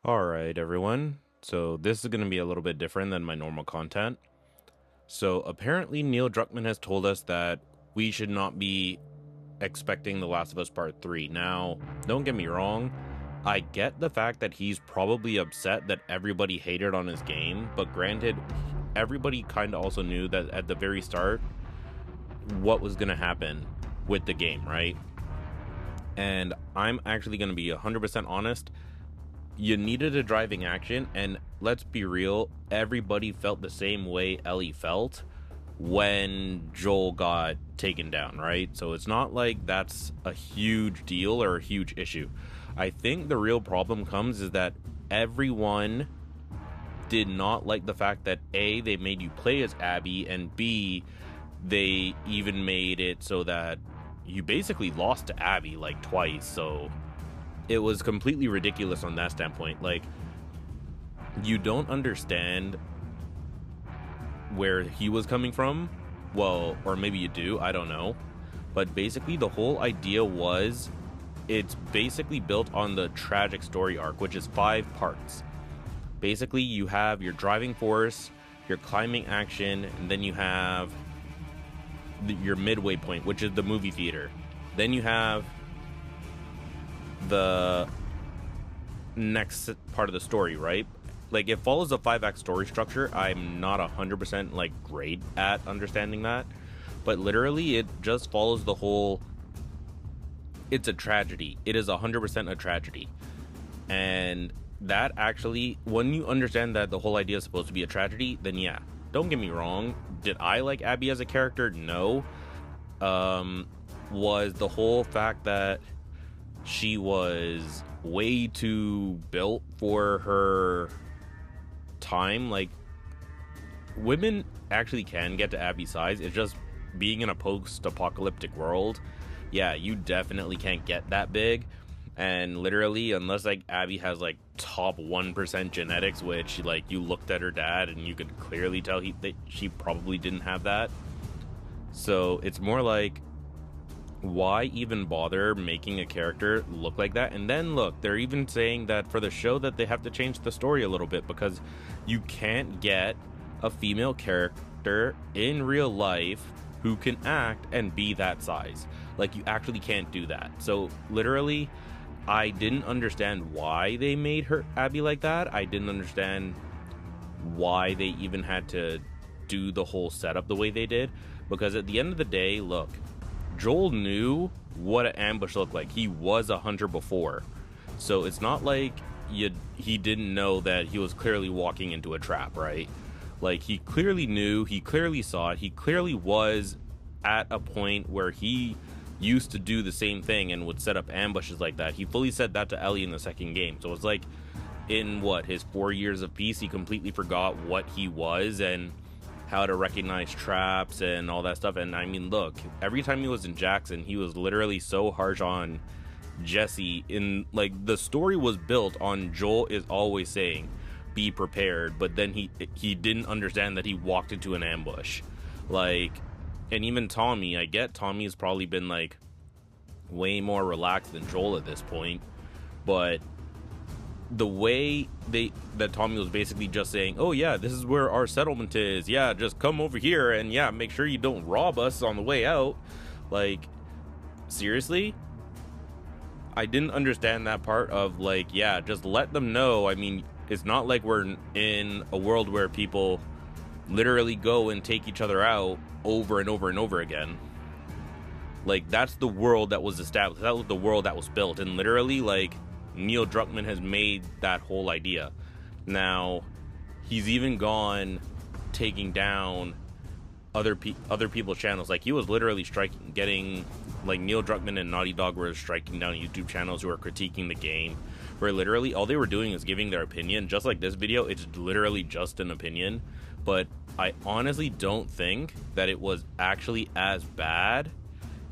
Alright, everyone. So, this is going to be a little bit different than my normal content. So, apparently, Neil Druckmann has told us that we should not be expecting The Last of Us Part 3. Now, don't get me wrong, I get the fact that he's probably upset that everybody hated on his game, but granted, everybody kind of also knew that at the very start what was going to happen with the game, right? And I'm actually going to be 100% honest. You needed a driving action, and let's be real, everybody felt the same way Ellie felt when Joel got taken down, right? So it's not like that's a huge deal or a huge issue. I think the real problem comes is that everyone did not like the fact that A, they made you play as Abby, and B, they even made it so that you basically lost to Abby like twice. So it was completely ridiculous on that standpoint. Like, you don't understand where he was coming from. Well, or maybe you do, I don't know. But basically the whole idea was it's basically built on the tragic story arc, which is 5 parts. Basically, you have your driving force, your climbing action, and then you have your midway point, which is the movie theater. Then you have the next part of the story, right? Like, it follows a 5-act story structure. I'm not 100% like great at understanding that, but literally it just follows the whole, it's a tragedy. It is 100% a tragedy. And that actually, when you understand that the whole idea is supposed to be a tragedy, then yeah, don't get me wrong, did I like Abby as a character? No. Was the whole fact that she was way too built for her time. Like, women actually can get to Abby's size. It's just being in a post-apocalyptic world, yeah, you definitely can't get that big. And literally, unless like Abby has like top 1% genetics, which like you looked at her dad and you could clearly tell that she probably didn't have that. So it's more like, why even bother making a character look like that? And then look, they're even saying that for the show that they have to change the story a little bit because you can't get a female character in real life who can act and be that size. Like, you actually can't do that. So literally, I didn't understand why they made her Abby like that. I didn't understand why they even had to do the whole setup the way they did, because at the end of the day, look, Joel knew what an ambush looked like. He was a hunter before. So it's not like he didn't know that he was clearly walking into a trap, right? Like, he clearly knew, he clearly saw it, he clearly was at a point where he used to do the same thing and would set up ambushes like that. He fully said that to Ellie in the second game. So it's like, in what, his 4 years of peace, he completely forgot what he was and how to recognize traps and all that stuff. And I mean, look, every time he was in Jackson, he was literally so harsh on Jesse. In like, the story was built on Joel is always saying be prepared, but then he didn't understand that he walked into an ambush. Like, and even Tommy, I get Tommy's probably been like way more relaxed than Joel at this point, but the way that Tommy was basically just saying, oh yeah, this is where our settlement is, yeah, just come over here and yeah, make sure you don't rob us on the way out. Like, seriously, I didn't understand that part of like, yeah, just let them know. I mean, it's not like we're in a world where people literally go and take each other out over and over and over again. Like, that's the world that was established, that was the world that was built, and literally, like, Neil Druckmann has made that whole idea. Now, he's even gone taking down other people's channels. Like, he was literally getting, like, Neil Druckmann and Naughty Dog were striking down YouTube channels who are critiquing the game, where literally all they were doing is giving their opinion. Just like this video, it's literally just an opinion. But I honestly don't think that it was actually as bad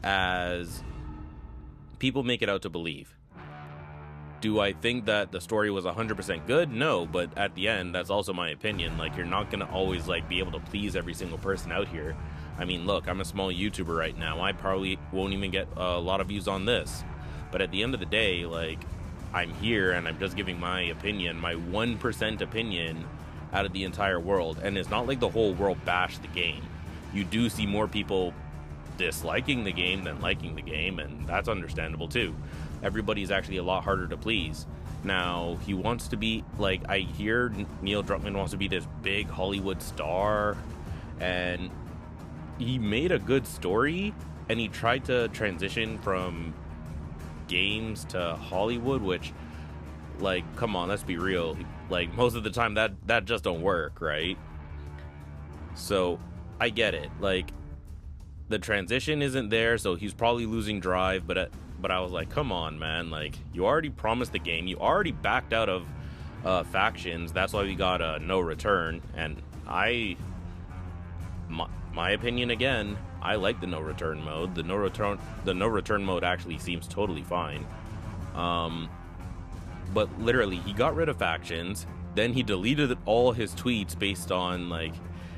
as people make it out to believe. Do I think that the story was 100% good? No, but at the end, that's also my opinion. Like, you're not gonna always like be able to please every single person out here. I mean, look, I'm a small YouTuber right now. I probably won't even get a lot of views on this. But at the end of the day, like, I'm here and I'm just giving my opinion, my 1% opinion out of the entire world. And it's not like the whole world bashed the game. You do see more people disliking the game than liking the game, and that's understandable too. Everybody's actually a lot harder to please. Now, he wants to be, like, I hear Neil Druckmann wants to be this big Hollywood star, and he made a good story, and he tried to transition from games to Hollywood, which, like, come on, let's be real. Like, most of the time, that just don't work, right? So, I get it. Like, the transition isn't there, so he's probably losing drive, but I was like, come on, man. Like, you already promised the game. You already backed out of factions. That's why we got a no return. And my opinion again, I like the no return mode. The no return mode actually seems totally fine. But literally, he got rid of factions. Then he deleted all his tweets based on like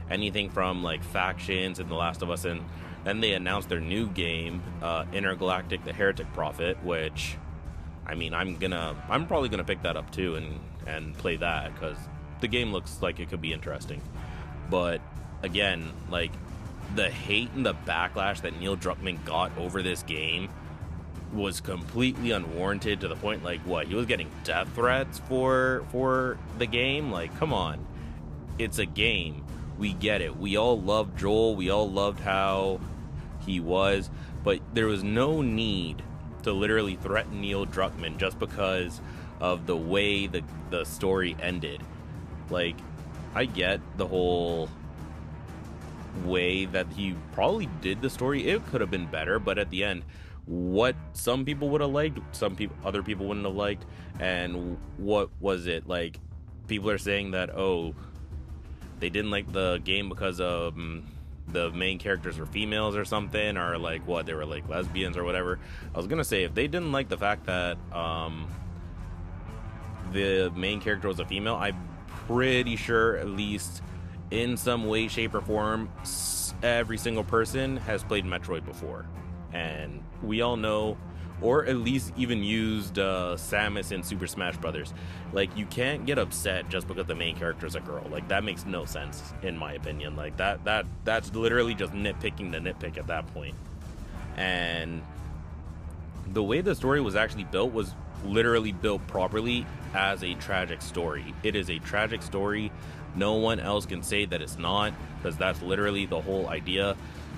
anything from like factions and The Last of Us, and then they announced their new game, Intergalactic: The Heretic Prophet, which, I mean, I'm probably gonna pick that up too and play that, because the game looks like it could be interesting. But again, like, the hate and the backlash that Neil Druckmann got over this game was completely unwarranted, to the point, like, what, he was getting death threats for the game? Like, come on, it's a game. We get it. We all loved Joel. We all loved how he was, but there was no need to literally threaten Neil Druckmann just because of the way the story ended. Like, I get the whole way that he probably did the story. It could have been better, but at the end, what some people would have liked, other people wouldn't have liked. And what was it, like, people are saying that, oh, they didn't like the game because of the main characters were females or something, or like what, they were like lesbians or whatever. I was gonna say, if they didn't like the fact that the main character was a female, I'm pretty sure, at least in some way, shape, or form, every single person has played Metroid before, and we all know, or at least even used Samus in Super Smash Brothers. Like, you can't get upset just because the main character is a girl. Like, that makes no sense, in my opinion. Like, that's literally just nitpicking the nitpick at that point. And the way the story was actually built was literally built properly as a tragic story. It is a tragic story. No one else can say that it's not, because that's literally the whole idea.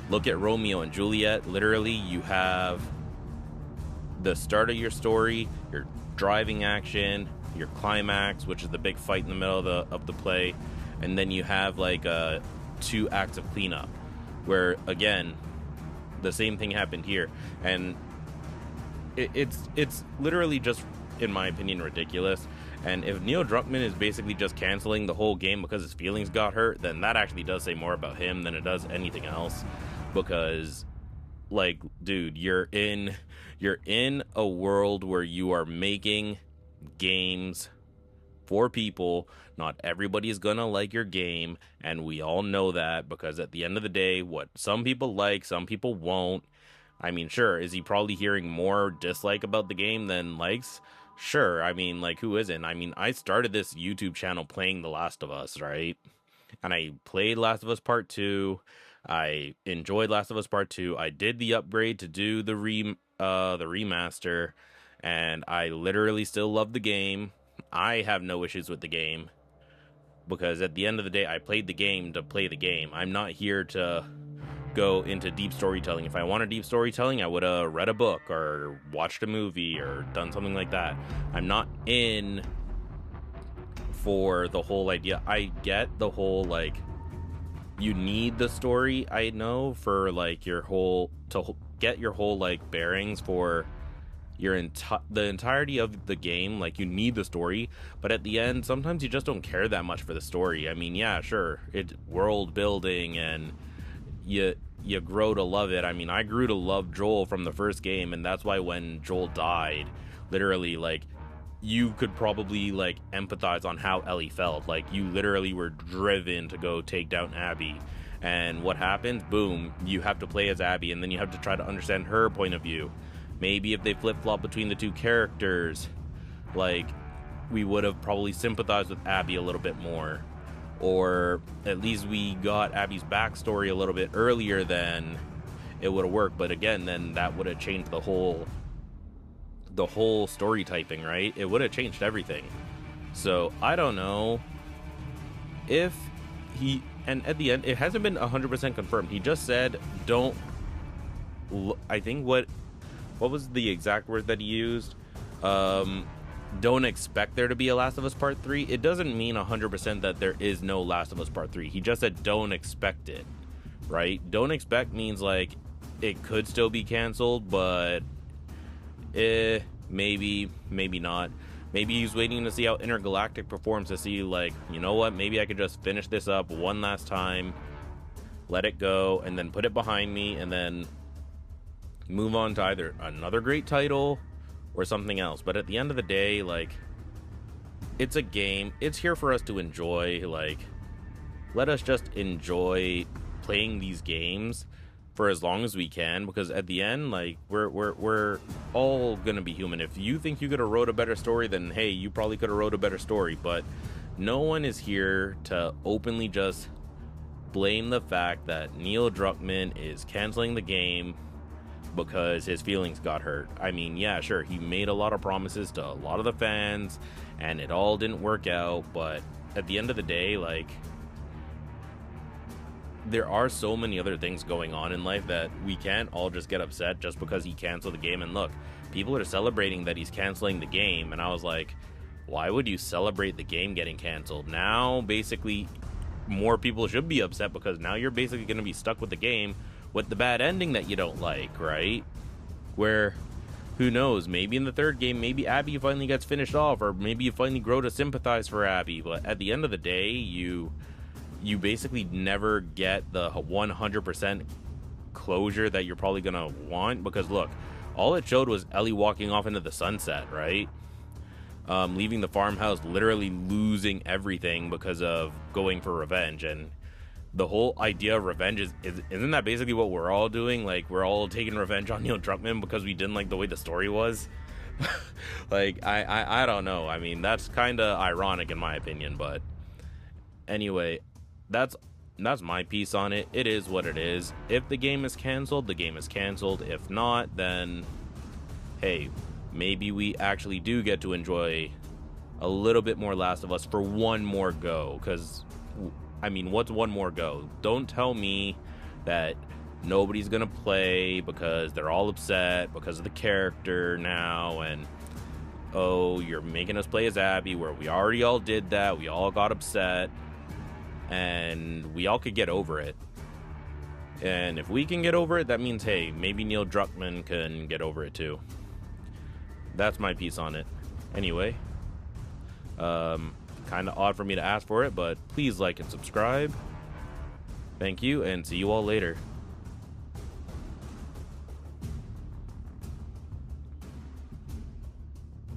Look at Romeo and Juliet. Literally, you have the start of your story, your driving action, your climax, which is the big fight in the middle of the play, and then you have like 2 acts of cleanup, where again the same thing happened here. And it's literally just, in my opinion, ridiculous. And if Neil Druckmann is basically just canceling the whole game because his feelings got hurt, then that actually does say more about him than it does anything else. Because, like, dude, you're in a world where you are making games for people. Not everybody is gonna like your game, and we all know that, because at the end of the day, what some people like, some people won't. I mean, sure, is he probably hearing more dislike about the game than likes? Sure. I mean, like, who isn't? I mean, I started this YouTube channel playing The Last of Us, right? And I played Last of Us Part 2. I enjoyed Last of Us Part 2. I did the upgrade to do the remaster, and I literally still love the game. I have no issues with the game, because at the end of the day, I played the game to play the game. I'm not here to go into deep storytelling. If I wanted deep storytelling, I would have read a book or watched a movie or done something like that. I'm not in for the whole idea. I get the whole, like, you need the story, I know, for like your whole, to get your whole like bearings for your the entirety of the game. Like, you need the story, but at the end, sometimes you just don't care that much for the story. I mean, yeah, sure, it's world building and you grow to love it. I mean, I grew to love Joel from the first game, and that's why when Joel died, literally, like, you could probably like empathize on how Ellie felt. Like, you literally were driven to go take down Abby, and what happens? Boom, you have to play as Abby, and then you have to try to understand her point of view. Maybe if they flip-flop between the two characters, like we would have probably sympathized with Abby a little bit more, or at least we got Abby's backstory a little bit earlier, then it would have worked. But again, then that would have changed the whole story typing, right? It would have changed everything. So I don't know if he, and at the end it hasn't been 100% confirmed. He just said don't, I think what was the exact word that he used? Don't expect there to be a Last of Us Part 3. It doesn't mean 100% that there is no Last of Us Part 3. He just said don't expect it, right? Don't expect means like it could still be canceled, but maybe not. Maybe he's waiting to see how Intergalactic performs, to see like, you know what, maybe I could just finish this up one last time, let it go, and then put it behind me, and then move on to either another great title or something else. But at the end of the day, like, it's a game. It's here for us to enjoy. Like, let us just enjoy playing these games for as long as we can, because at the end, like, we're all gonna be human. If you think you could have wrote a better story, then hey, you probably could have wrote a better story. But no one is here to openly just blame the fact that Neil Druckmann is canceling the game because his feelings got hurt. I mean, yeah, sure, he made a lot of promises to a lot of the fans and it all didn't work out, but at the end of the day, like, there are so many other things going on in life that we can't all just get upset just because he canceled the game. And look, people are celebrating that he's canceling the game, and I was like, why would you celebrate the game getting canceled? Now basically more people should be upset, because now you're basically going to be stuck with the game with the bad ending that you don't like, right? Where, who knows, maybe in the third game, maybe Abby finally gets finished off, or maybe you finally grow to sympathize for Abby. But at the end of the day, you basically never get the 100% closure that you're probably gonna want, because look, all it showed was Ellie walking off into the sunset, right? Leaving the farmhouse, literally losing everything because of going for revenge. And the whole idea of revenge isn't that basically what we're all doing? Like, we're all taking revenge on Neil Druckmann because we didn't like the way the story was. Like, I don't know. I mean, that's kind of ironic in my opinion. But anyway, that's my piece on it. It is what it is. If the game is canceled, the game is canceled. If not, then hey, maybe we actually do get to enjoy a little bit more Last of Us for one more go. Because I mean, what's one more go? Don't tell me that nobody's gonna play because they're all upset because of the character now, and oh, you're making us play as Abby, where we already all did that. We all got upset, and we all could get over it. And if we can get over it, that means, hey, maybe Neil Druckmann can get over it too. That's my piece on it. Anyway, kind of odd for me to ask for it, but please like and subscribe. Thank you, and see you all later.